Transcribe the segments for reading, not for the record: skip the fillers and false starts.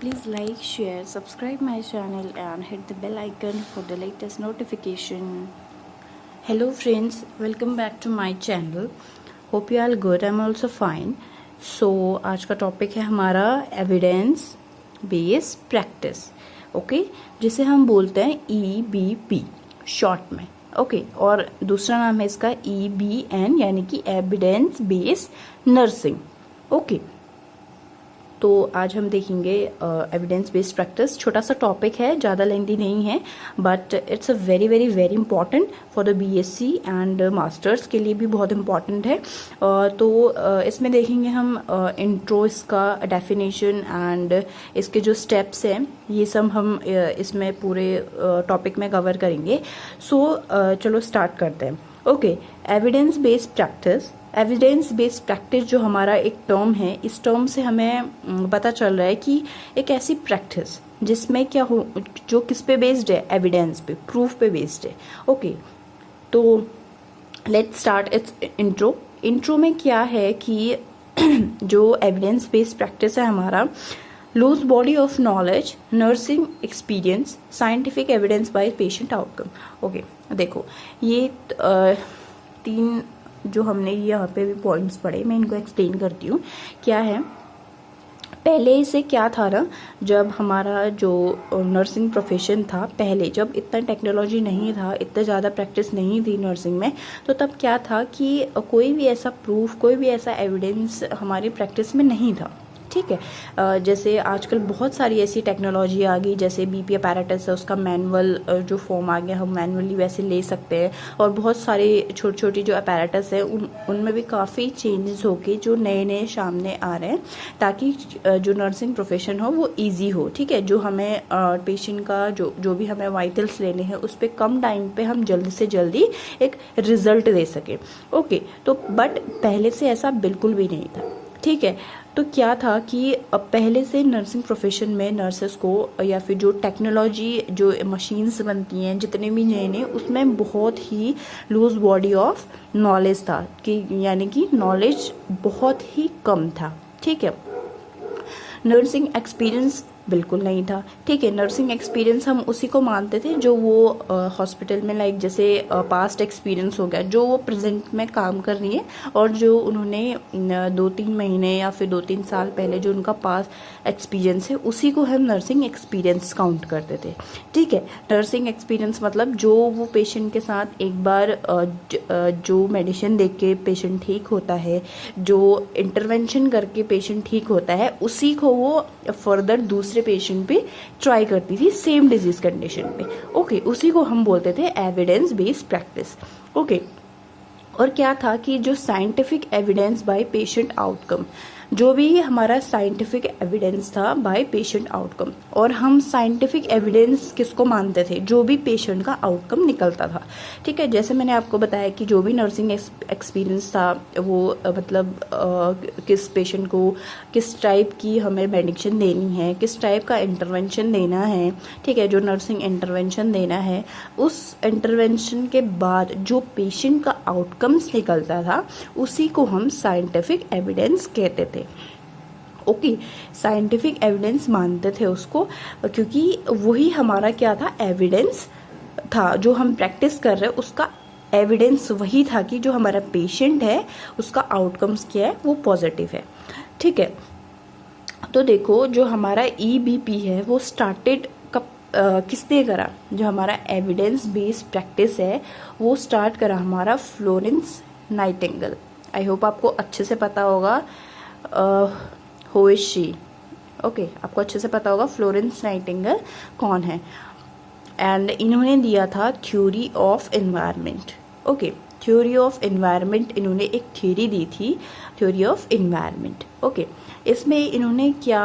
Please like, share, subscribe my channel and hit the bell icon for the latest notification. Hello friends, welcome back to my channel. Hope you all good. I'm also fine. So आज का topic है हमारा evidence based practice, okay, जिसे हम बोलते हैं EBP short में, okay, और दूसरा नाम है इसका EBN यानी कि एविडेंस बेस्ड नर्सिंग, ओके। तो आज हम देखेंगे एविडेंस बेस्ड प्रैक्टिस। छोटा सा टॉपिक है, ज़्यादा लेंथी नहीं है, but it's a very very very important for the BSc and masters के लिए भी बहुत इंपॉर्टेंट है। तो इसमें देखेंगे हम इंट्रो, इसका डेफिनेशन एंड इसके जो स्टेप्स हैं, ये सब हम इसमें पूरे टॉपिक में कवर करेंगे। सो चलो स्टार्ट करते हैं। Okay, evidence based practice. Evidence based practice जो हमारा एक टर्म है, इस टर्म से हमें पता चल रहा है कि एक ऐसी प्रैक्टिस जिसमें क्या हो, जो किस पे बेस्ड है, एविडेंस पे, प्रूफ पे बेस्ड है, ओके। तो let's start it's intro. Intro में क्या है कि जो एविडेंस बेस्ड प्रैक्टिस है हमारा, loose body of knowledge, nursing experience, scientific evidence by patient outcome. Okay, देखो ये तीन जो हमने यहाँ पे भी पॉइंट्स पढ़े, मैं इनको एक्सप्लेन करती हूँ क्या है। पहले से क्या था ना, जब हमारा जो नर्सिंग प्रोफेशन था, पहले जब इतना टेक्नोलॉजी नहीं था, इतना ज़्यादा प्रैक्टिस नहीं थी नर्सिंग में, तो तब क्या था कि कोई भी ऐसा प्रूफ, कोई भी ऐसा एविडेंस हमारी प्रैक्टिस में नहीं था, ठीक है। जैसे आजकल बहुत सारी ऐसी टेक्नोलॉजी आ गई, जैसे BP अपैरेटस है, उसका मैनुअल जो फॉर्म आ गया, हम मैनुअली वैसे ले सकते हैं, और बहुत सारे छोटी छोटी जो अपैरेटस है उनमें भी काफ़ी चेंजेस होके जो नए नए सामने आ रहे हैं, ताकि जो नर्सिंग प्रोफेशन हो वो ईजी हो, ठीक है। जो हमें पेशेंट का जो भी हमें वाइटल्स लेने हैं, उस पर कम टाइम पे हम जल्दी से जल्दी एक रिजल्ट दे सकें, ओके। तो बट पहले से ऐसा बिल्कुल भी नहीं था, ठीक है। तो क्या था कि पहले से नर्सिंग प्रोफेशन में नर्सेस को, या फिर जो टेक्नोलॉजी, जो मशीन्स बनती हैं, जितने भी नए नए, उसमें बहुत ही लूज बॉडी ऑफ नॉलेज था, कि यानी कि नॉलेज बहुत ही कम था, ठीक है। नर्सिंग एक्सपीरियंस बिल्कुल नहीं था, ठीक है। नर्सिंग एक्सपीरियंस हम उसी को मानते थे जो वो हॉस्पिटल में, लाइक जैसे पास्ट एक्सपीरियंस हो गया, जो वो प्रेजेंट में काम कर रही है, और जो उन्होंने 2-3 महीने या फिर 2-3 साल पहले जो उनका पास्ट एक्सपीरियंस है, उसी को हम नर्सिंग एक्सपीरियंस काउंट करते थे, ठीक है। नर्सिंग एक्सपीरियंस मतलब जो वो पेशेंट के साथ एक बार जो मेडिसिन देख के पेशेंट ठीक होता है, जो इंटरवेंशन करके पेशेंट ठीक होता है, उसी को वो फर्दर दूसरे पेशेंट पे ट्राई करती थी, सेम डिजीज कंडीशन पे, ओके। उसी को हम बोलते थे एविडेंस बेस्ड प्रैक्टिस, ओके। और क्या था कि जो scientific evidence by patient outcome, जो भी हमारा साइंटिफिक एविडेंस था बाय पेशेंट आउटकम, और हम साइंटिफिक एविडेंस किसको मानते थे, जो भी पेशेंट का आउटकम निकलता था, ठीक है। जैसे मैंने आपको बताया कि जो भी नर्सिंग एक्सपीरियंस था, वो मतलब किस पेशेंट को किस टाइप की हमें मेडिसिन देनी है, किस टाइप का इंटरवेंशन देना है, ठीक है। जो नर्सिंग इंटरवेंशन देना है, उस इंटरवेंशन के बाद जो पेशेंट का आउटकम्स निकलता था, उसी को हम साइंटिफिक एविडेंस कहते थे, ओके। साइंटिफिक एविडेंस मानते थे उसको, क्योंकि वही हमारा क्या था, एविडेंस था। जो हम प्रैक्टिस कर रहे हैं उसका एविडेंस वही था कि जो हमारा पेशेंट है उसका आउटकम्स क्या है, वो पॉजिटिव है, ठीक है। तो देखो, जो हमारा EBP है वो स्टार्टेड किसने करा, जो हमारा एविडेंस बेस्ड प्रैक्टिस है वो स्टार्ट करा हमारा फ्लोरेंस नाइटिंगेल। आई होप आपको अच्छे से पता होगा हु इज शी, ओके, आपको अच्छे से पता होगा फ्लोरेंस नाइटिंगेल कौन है। एंड इन्होंने दिया था theory of environment, okay. Theory of environment, इन्होंने एक थ्योरी दी थी, थ्योरी ऑफ एनवायरनमेंट, ओके। इसमें इन्होंने क्या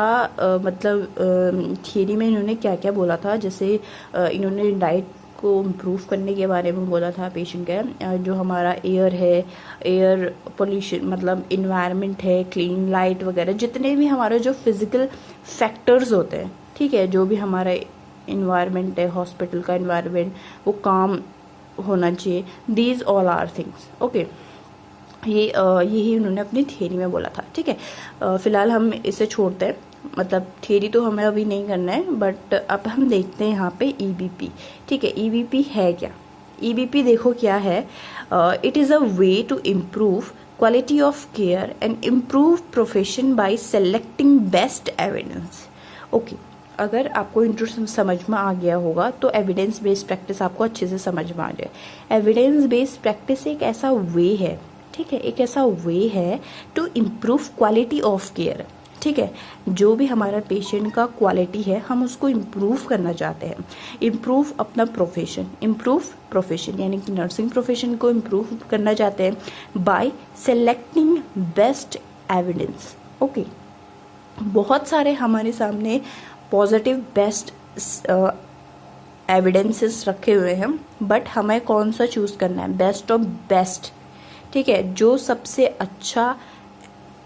मतलब थ्योरी में इन्होंने क्या क्या बोला था, जैसे इन्होंने डाइट को इम्प्रूव करने के बारे में बोला था पेशेंट का, जो हमारा एयर है, एयर पोल्यूशन मतलब इन्वायरमेंट है, क्लीन लाइट वगैरह, जितने भी हमारे जो फिजिकल फैक्टर्स होते हैं, ठीक है, जो भी हमारा इन्वायरमेंट है, हॉस्पिटल का इन्वायरमेंट, वो काम होना चाहिए, these all are things, okay. यही उन्होंने अपनी थियरी में बोला था, ठीक है। फिलहाल हम इसे छोड़ते हैं। मतलब थियरी तो हमें अभी नहीं करना है, बट अब हम देखते हैं यहाँ पे ईबीपी। ठीक है, ईबीपी है क्या? ईबीपी देखो क्या है, it is a way to improve quality of care and improve profession by selecting best evidence. Okay, अगर आपको इंट्रोडक्शन समझ में आ गया होगा तो एविडेंस बेस्ड प्रैक्टिस आपको अच्छे से समझ में आ जाए। एविडेंस बेस्ड प्रैक्टिस एक ऐसा वे है, ठीक है, एक ऐसा वे है to improve quality of care. ठीक है, जो भी हमारा पेशेंट का क्वालिटी है हम उसको इम्प्रूव करना चाहते हैं। इम्प्रूव अपना प्रोफेशन, इम्प्रूव प्रोफेशन यानी कि नर्सिंग प्रोफेशन को इम्प्रूव करना चाहते हैं bye selecting best evidence. Okay, बहुत सारे हमारे सामने पॉजिटिव बेस्ट एविडेंसेस रखे हुए हैं, बट हमें कौन सा चूज करना है? Best of best. ठीक है, जो सबसे अच्छा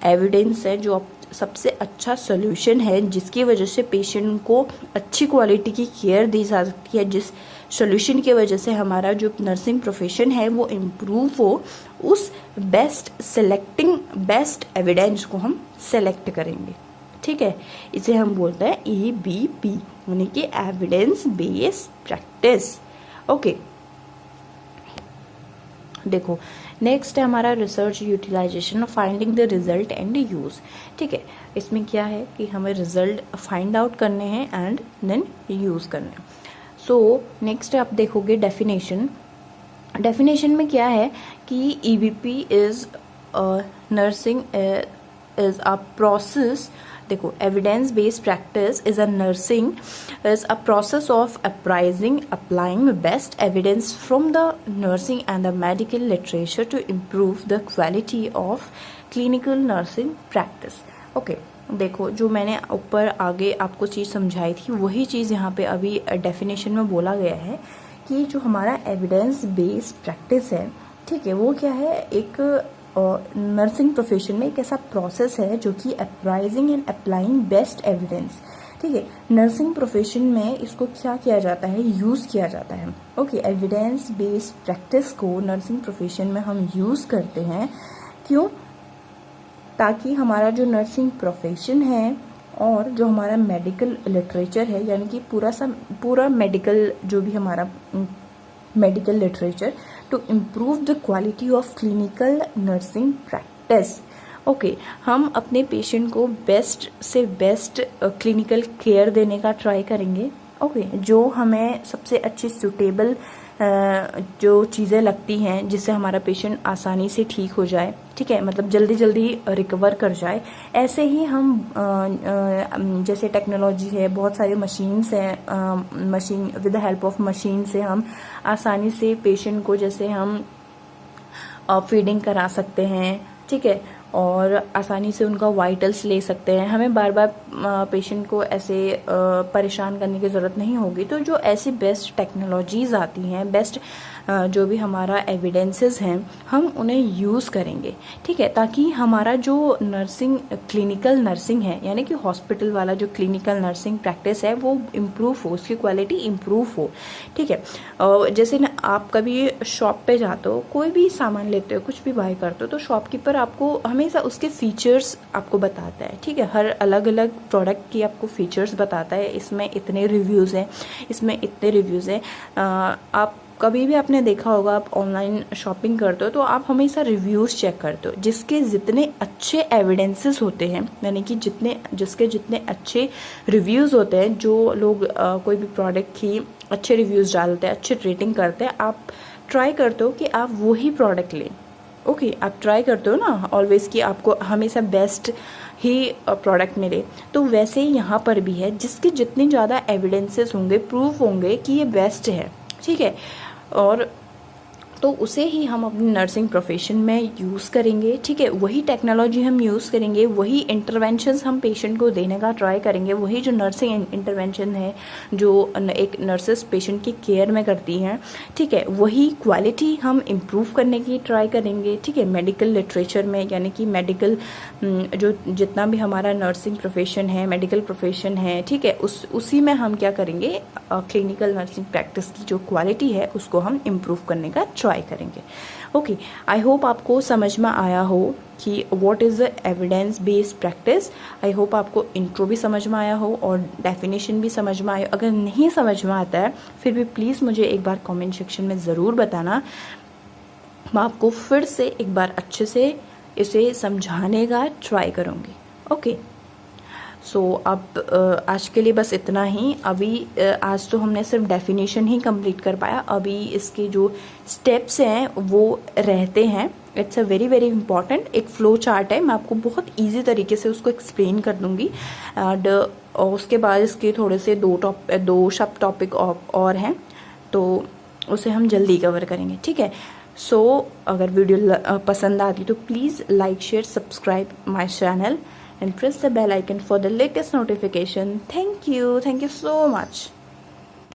एविडेंस है, जो सबसे अच्छा सोल्यूशन है, जिसकी वजह से पेशेंट को अच्छी क्वालिटी की केयर दी जा सकती है, जिस सोल्यूशन की वजह से हमारा जो नर्सिंग प्रोफेशन है वो इम्प्रूव हो, उस बेस्ट एविडेंस को हम सेलेक्ट करेंगे। ठीक है, इसे हम बोलते हैं EBP यानी कि एविडेंस बेस्ड प्रैक्टिस। ओके, देखो नेक्स्ट है हमारा research utilization of finding the result and use. ठीक है, इसमें क्या है कि हमें रिजल्ट फाइंड आउट करने हैं एंड देन यूज करने हैं। सो नेक्स्ट आप देखोगे डेफिनेशन। डेफिनेशन में क्या है कि EBP is nursing is a process. देखो, evidence based practice is a nursing is a process of appraising applying best evidence from the nursing and the medical literature to improve the quality of clinical nursing practice. Okay, देखो जो मैंने ऊपर आगे आपको चीज़ समझाई थी वही चीज़ यहाँ पे अभी डेफिनेशन में बोला गया है कि जो हमारा एविडेंस बेस्ड प्रैक्टिस है, ठीक है, वो क्या है, एक नर्सिंग प्रोफेशन में एक ऐसा प्रोसेस है जो कि अप्राइजिंग एंड अप्लाइंग बेस्ट एविडेंस। ठीक है, नर्सिंग प्रोफेशन में इसको क्या किया जाता है? यूज़ किया जाता है। ओके, एविडेंस बेस्ड प्रैक्टिस को नर्सिंग प्रोफेशन में हम यूज़ करते हैं। क्यों? ताकि हमारा जो नर्सिंग प्रोफेशन है और जो हमारा मेडिकल लिटरेचर है, यानी कि पूरा मेडिकल जो भी हमारा medical literature, to improve the quality of clinical nursing practice. Okay, हम अपने पेशेंट को बेस्ट से बेस्ट क्लिनिकल केयर देने का ट्राई करेंगे। ओके, जो हमें सबसे अच्छी सूटेबल जो चीज़ें लगती हैं जिससे हमारा पेशेंट आसानी से ठीक हो जाए, ठीक है, मतलब जल्दी जल्दी रिकवर कर जाए, ऐसे ही हम जैसे टेक्नोलॉजी है, बहुत सारे मशीन्स हैं, machine with the help of machine से हम आसानी से पेशेंट को जैसे हम फीडिंग करा सकते हैं, ठीक है, और आसानी से उनका वाइटल्स ले सकते हैं। हमें बार बार पेशेंट को ऐसे परेशान करने की ज़रूरत नहीं होगी। तो जो ऐसी बेस्ट टेक्नोलॉजीज़ आती हैं, बेस्ट जो भी हमारा एविडेंसेस हैं, हम उन्हें यूज़ करेंगे, ठीक है, ताकि हमारा जो नर्सिंग क्लिनिकल नर्सिंग है, यानी कि हॉस्पिटल वाला जो क्लिनिकल नर्सिंग प्रैक्टिस है वो इम्प्रूव हो, उसकी क्वालिटी इम्प्रूव हो। ठीक है, जैसे ना आप कभी शॉप पे जाते हो, कोई भी सामान लेते हो, कुछ भी बाय करते हो, तो शॉपकीपर आपको हमेशा उसके फीचर्स आपको बताता है। ठीक है, हर अलग अलग प्रोडक्ट की आपको फीचर्स बताता है, इसमें इतने रिव्यूज़ हैं, इसमें इतने रिव्यूज़ हैं। आप कभी भी आपने देखा होगा, आप ऑनलाइन शॉपिंग करते हो तो आप हमेशा रिव्यूज़ चेक करते हो, जिसके जितने अच्छे एविडेंसेस होते हैं, यानी कि जिसके जितने अच्छे रिव्यूज़ होते हैं, जो लोग कोई भी प्रोडक्ट की अच्छे रिव्यूज़ डालते हैं, अच्छे रेटिंग करते हैं, आप ट्राई करते हो कि आप वही प्रोडक्ट लें। ओके, आप ट्राई करते हो ना ऑलवेज कि आपको हमेशा बेस्ट ही प्रोडक्ट मिले। तो वैसे ही यहाँ पर भी है, जिसके जितने ज़्यादा एविडेंसेस होंगे, प्रूफ होंगे कि ये बेस्ट है, ठीक है, और तो उसे ही हम अपनी नर्सिंग प्रोफेशन में यूज़ करेंगे। ठीक है, वही टेक्नोलॉजी हम यूज़ करेंगे, वही इंटरवेंशंस हम पेशेंट को देने का ट्राई करेंगे, वही जो नर्सिंग इंटरवेंशन है जो एक नर्सेस पेशेंट की केयर में करती हैं, ठीक है, वही क्वालिटी हम इम्प्रूव करने की ट्राई करेंगे। ठीक है, मेडिकल लिटरेचर में, यानी कि मेडिकल जो जितना भी हमारा नर्सिंग प्रोफेशन है, मेडिकल प्रोफेशन है, ठीक है, उसी में हम क्या करेंगे, क्लिनिकल नर्सिंग प्रैक्टिस की जो क्वालिटी है उसको हम इम्प्रूव करने का ट्राई करेंगे। ओके, आई होप आपको समझ में आया हो कि what is the evidence based practice. I hope आपको इंट्रो भी समझ में आया हो और डेफिनेशन भी समझ में आया। अगर नहीं समझ में आता है फिर भी प्लीज़ मुझे एक बार कमेंट सेक्शन में ज़रूर बताना, मैं आपको फिर से एक बार अच्छे से इसे समझाने का ट्राई करूँगी। ओके, सो अब आज के लिए बस इतना ही। अभी आज तो हमने सिर्फ डेफिनेशन ही कंप्लीट कर पाया, अभी इसके जो स्टेप्स हैं वो रहते हैं। It's a very very important, एक फ्लो चार्ट है, मैं आपको बहुत इजी तरीके से उसको एक्सप्लेन कर दूंगी। एंड उसके बाद इसके थोड़े से दो सब टॉपिक और हैं, तो उसे हम जल्दी कवर करेंगे, ठीक है। सो अगर वीडियो पसंद आती तो please like share subscribe my channel and press the bell icon for the latest notification. Thank you so much.